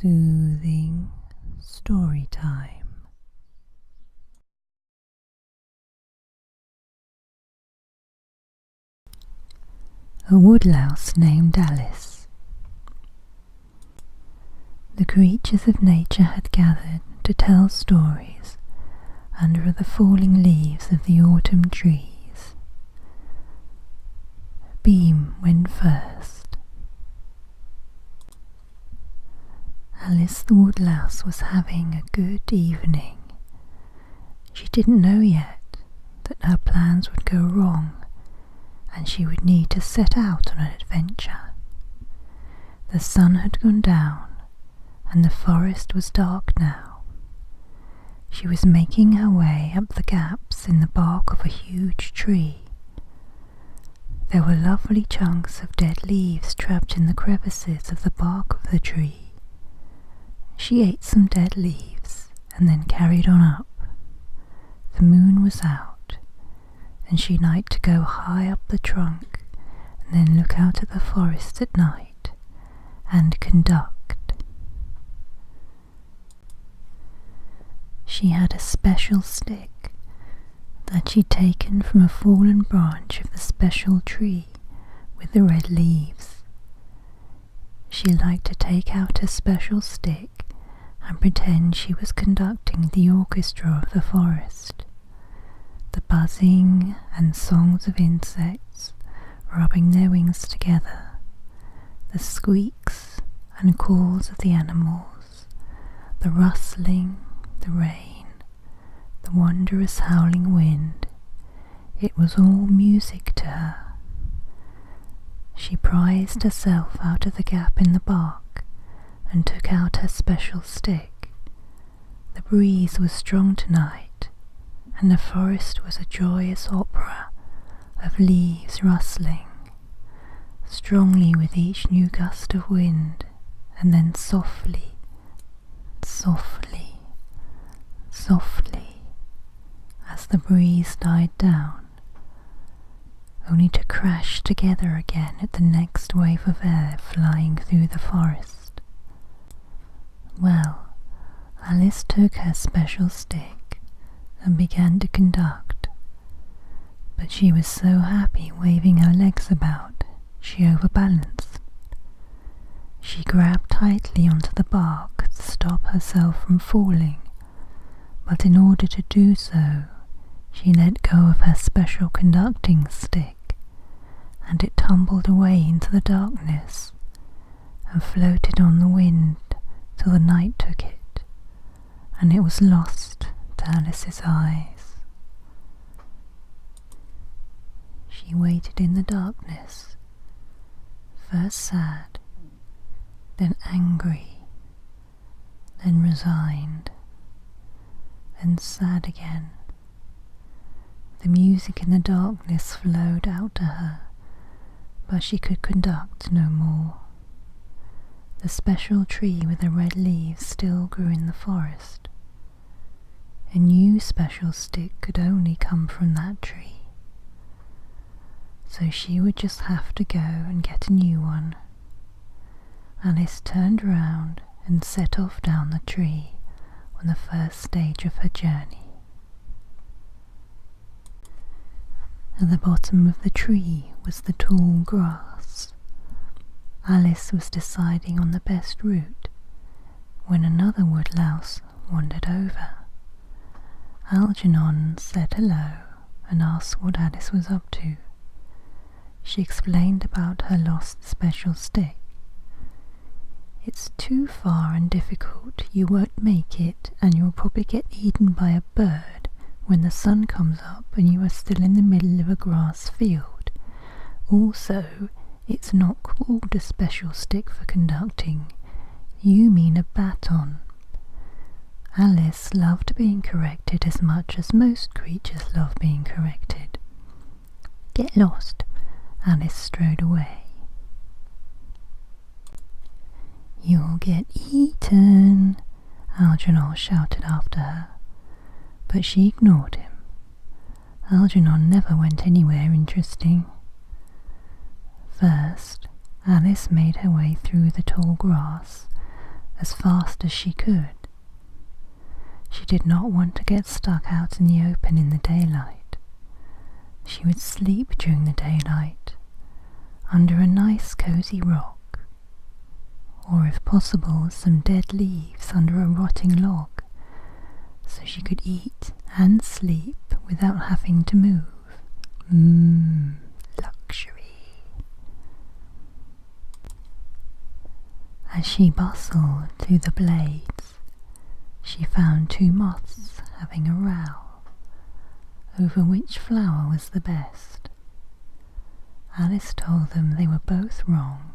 Soothing story time. A woodlouse named Alice. The creatures of nature had gathered to tell stories under the falling leaves of the autumn trees. Beam went first. Alice the woodlouse was having a good evening. She didn't know yet that her plans would go wrong and she would need to set out on an adventure. The sun had gone down and the forest was dark now. She was making her way up the gaps in the bark of a huge tree. There were lovely chunks of dead leaves trapped in the crevices of the bark of the tree. She ate some dead leaves and then carried on up. The moon was out, and she liked to go high up the trunk and then look out at the forest at night and conduct. She had a special stick that she'd taken from a fallen branch of the special tree with the red leaves. She liked to take out her special stick and pretend she was conducting the orchestra of the forest, the buzzing and songs of insects rubbing their wings together, the squeaks and calls of the animals, the rustling, the rain, the wondrous howling wind. It was all music to her. She prized herself out of the gap in the bark and took out her special stick. The breeze was strong tonight, and the forest was a joyous opera of leaves rustling, strongly with each new gust of wind, and then softly, softly, softly, as the breeze died down, only to crash together again at the next wave of air flying through the forest. Well, Alice took her special stick and began to conduct, but she was so happy waving her legs about, she overbalanced. She grabbed tightly onto the bark to stop herself from falling, but in order to do so, she let go of her special conducting stick, and it tumbled away into the darkness and floated on the wind till the night took it, and it was lost to Alice's eyes. She waited in the darkness, first sad, then angry, then resigned, then sad again. The music in the darkness flowed out to her, but she could conduct no more. The special tree with the red leaves still grew in the forest. A new special stick could only come from that tree, so she would just have to go and get a new one. Alice turned round and set off down the tree on the first stage of her journey. At the bottom of the tree was the tall grass. Alice was deciding on the best route when another woodlouse wandered over. Algernon said hello and asked what Alice was up to. She explained about her lost special stick. "It's too far and difficult, you won't make it, and you'll probably get eaten by a bird when the sun comes up and you are still in the middle of a grass field. Also, it's not called a special stick for conducting. You mean a baton." Alice loved being corrected as much as most creatures love being corrected. "Get lost." Alice strode away. "You'll get eaten," Algernon shouted after her, but she ignored him. Algernon never went anywhere interesting. First, Alice made her way through the tall grass as fast as she could. She did not want to get stuck out in the open in the daylight. She would sleep during the daylight under a nice cozy rock, or if possible some dead leaves under a rotting log, so she could eat and sleep without having to move. Luxury. As she bustled through the blades, she found two moths having a row over which flower was the best. Alice told them they were both wrong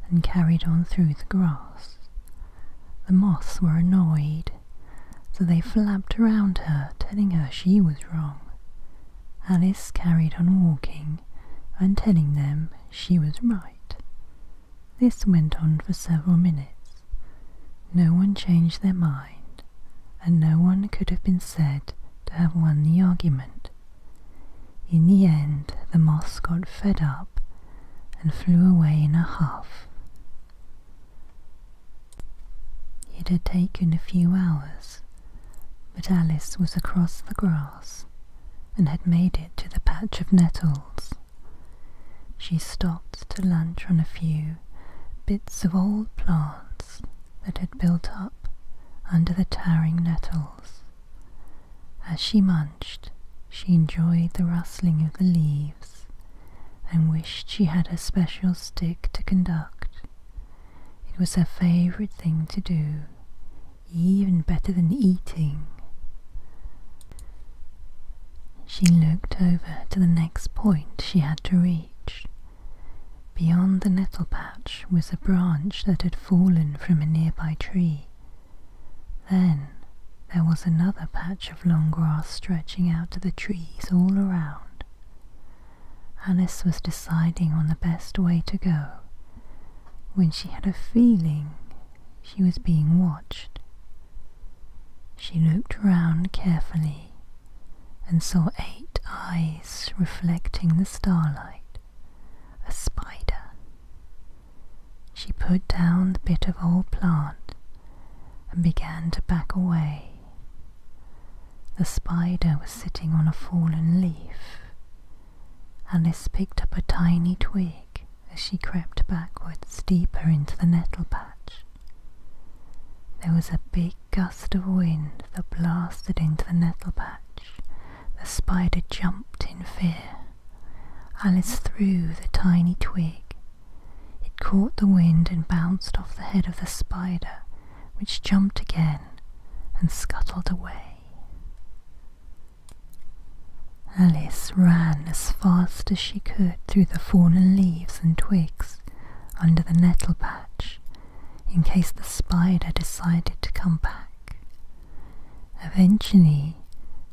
and carried on through the grass. The moths were annoyed, so they flapped around her, telling her she was wrong. Alice carried on walking and telling them she was right. This went on for several minutes. No one changed their mind, and no one could have been said to have won the argument. In the end, the moths got fed up and flew away in a huff. It had taken a few hours, but Alice was across the grass and had made it to the patch of nettles. She stopped to lunch on a few bits of old plants that had built up under the towering nettles. As she munched, she enjoyed the rustling of the leaves and wished she had a special stick to conduct. It was her favourite thing to do, even better than eating. She looked over to the next point she had to reach. Beyond the nettle patch was a branch that had fallen from a nearby tree. Then there was another patch of long grass stretching out to the trees all around. Alice was deciding on the best way to go when she had a feeling she was being watched. She looked round carefully and saw 8 eyes reflecting the starlight. A spider. She put down the bit of old plant and began to back away. The spider was sitting on a fallen leaf. Alice picked up a tiny twig as she crept backwards deeper into the nettle patch. There was a big gust of wind that blasted into the nettle patch. The spider jumped in fear. Alice threw the tiny twig. It caught the wind and bounced off the head of the spider, which jumped again and scuttled away. Alice ran as fast as she could through the fallen leaves and twigs under the nettle patch, in case the spider decided to come back. Eventually,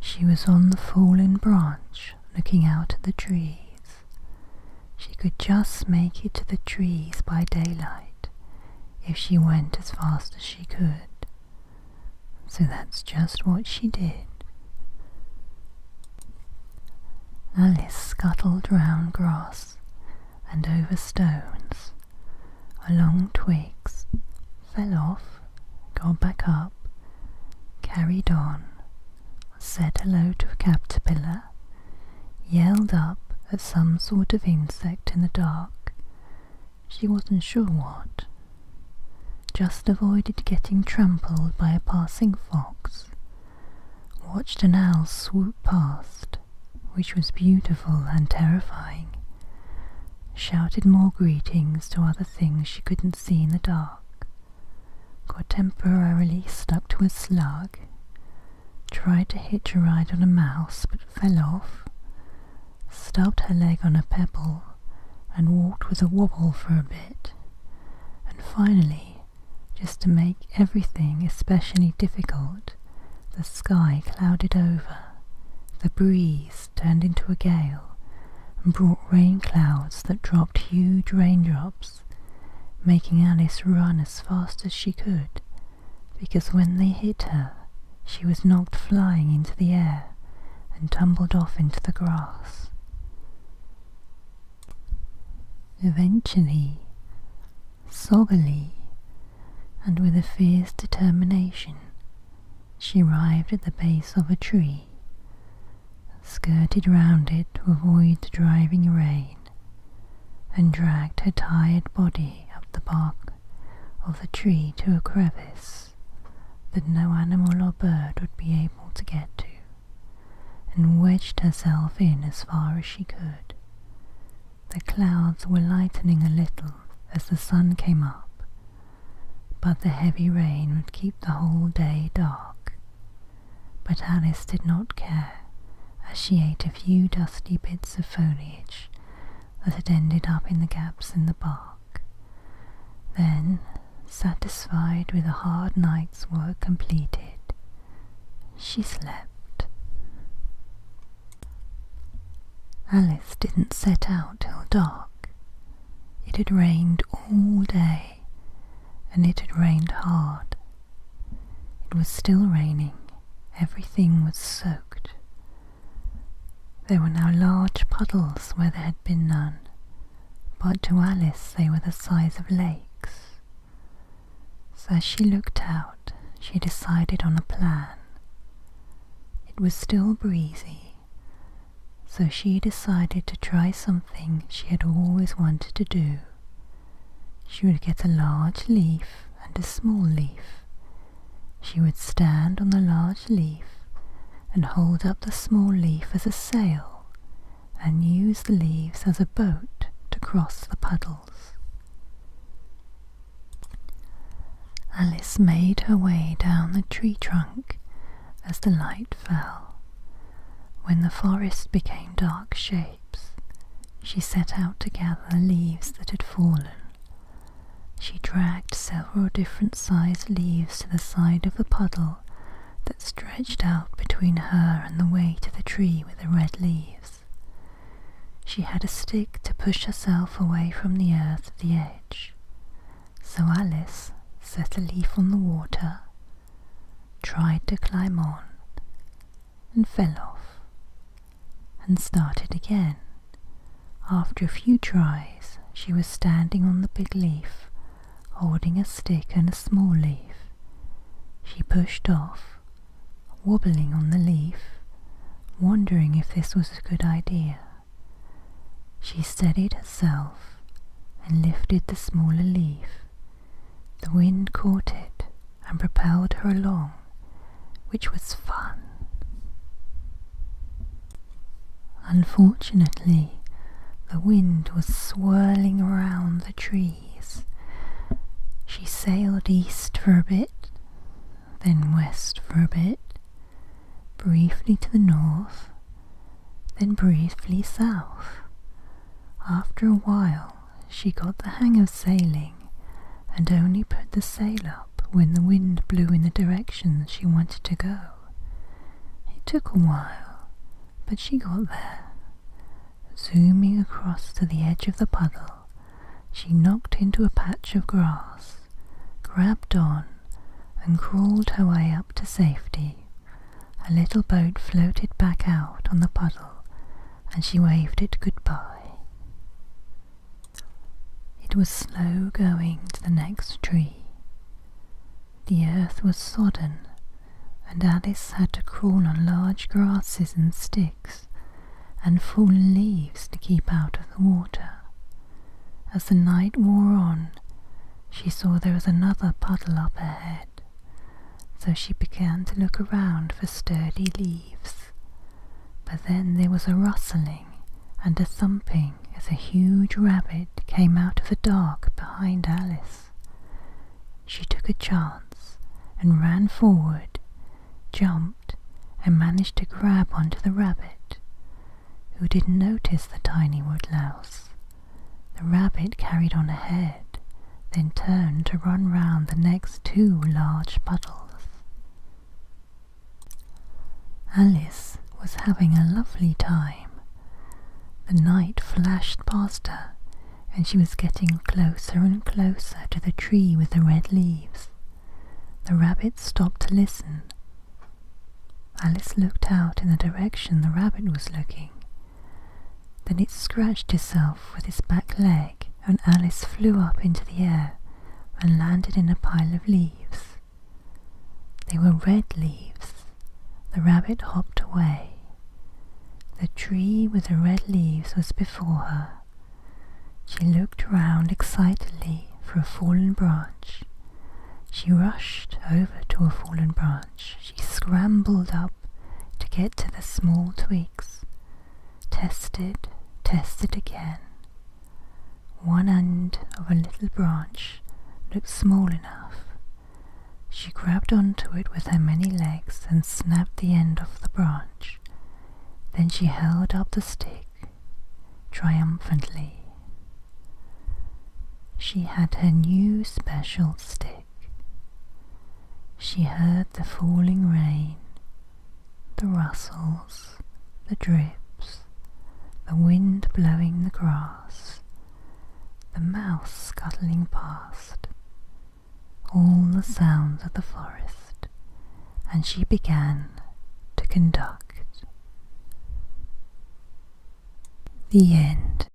she was on the fallen branch, looking out at the trees. She could just make it to the trees by daylight if she went as fast as she could. So that's just what she did. Alice scuttled round grass and over stones, along twigs, fell off, got back up, carried on, said hello to a caterpillar, yelled up at some sort of insect in the dark. She wasn't sure what. Just avoided getting trampled by a passing fox. Watched an owl swoop past, which was beautiful and terrifying. Shouted more greetings to other things she couldn't see in the dark. Got temporarily stuck to a slug. Tried to hitch a ride on a mouse but fell off. Stubbed her leg on a pebble and walked with a wobble for a bit, and finally, just to make everything especially difficult, the sky clouded over, the breeze turned into a gale and brought rain clouds that dropped huge raindrops, making Alice run as fast as she could, because when they hit her, she was knocked flying into the air and tumbled off into the grass. Eventually, soggily, and with a fierce determination she arrived at the base of a tree, skirted round it to avoid the driving rain, and dragged her tired body up the bark of the tree to a crevice that no animal or bird would be able to get to, and wedged herself in as far as she could. The clouds were lightening a little as the sun came up, but the heavy rain would keep the whole day dark. But Alice did not care, as she ate a few dusty bits of foliage that had ended up in the gaps in the bark. Then, satisfied with a hard night's work completed, she slept. Alice didn't set out till dark. It had rained all day, and it had rained hard. It was still raining. Everything was soaked. There were now large puddles where there had been none, but to Alice they were the size of lakes. So as she looked out, she decided on a plan. It was still breezy, so she decided to try something she had always wanted to do. She would get a large leaf and a small leaf. She would stand on the large leaf and hold up the small leaf as a sail, and use the leaves as a boat to cross the puddles. Alice made her way down the tree trunk as the light fell. When the forest became dark shapes, she set out to gather the leaves that had fallen. She dragged several different sized leaves to the side of the puddle that stretched out between her and the way to the tree with the red leaves. She had a stick to push herself away from the earth at the edge, so Alice set a leaf on the water, tried to climb on, and fell off, and started again. After a few tries, she was standing on the big leaf, holding a stick and a small leaf. She pushed off, wobbling on the leaf, wondering if this was a good idea. She steadied herself and lifted the smaller leaf. The wind caught it and propelled her along, which was fun. Unfortunately, the wind was swirling around the trees. She sailed east for a bit, then west for a bit, briefly to the north, then briefly south. After a while, she got the hang of sailing and only put the sail up when the wind blew in the direction she wanted to go. It took a while, but she got there. Zooming across to the edge of the puddle, she knocked into a patch of grass, grabbed on, and crawled her way up to safety. A little boat floated back out on the puddle, and she waved it goodbye. It was slow going to the next tree. The earth was sodden, and Alice had to crawl on large grasses and sticks and fallen leaves to keep out of the water. As the night wore on, she saw there was another puddle up ahead, so she began to look around for sturdy leaves. But then there was a rustling and a thumping as a huge rabbit came out of the dark behind Alice. She took a chance and ran forward, jumped, and managed to grab onto the rabbit, who didn't notice the tiny woodlouse. The rabbit carried on ahead, then turned to run round the next two large puddles. Alice was having a lovely time. The night flashed past her, and she was getting closer and closer to the tree with the red leaves. The rabbit stopped to listen. Alice looked out in the direction the rabbit was looking. Then it scratched itself with its back leg, and Alice flew up into the air and landed in a pile of leaves. They were red leaves. The rabbit hopped away. The tree with the red leaves was before her. She looked round excitedly for a fallen branch. She rushed over to a fallen branch. She scrambled up to get to the small twigs. Tested again. One end of a little branch looked small enough. She grabbed onto it with her many legs and snapped the end off the branch. Then she held up the stick triumphantly. She had her new special stick. She heard the falling rain, the rustles, the drips, the wind blowing the grass, the mouse scuttling past, all the sounds of the forest, and she began to conduct. The end.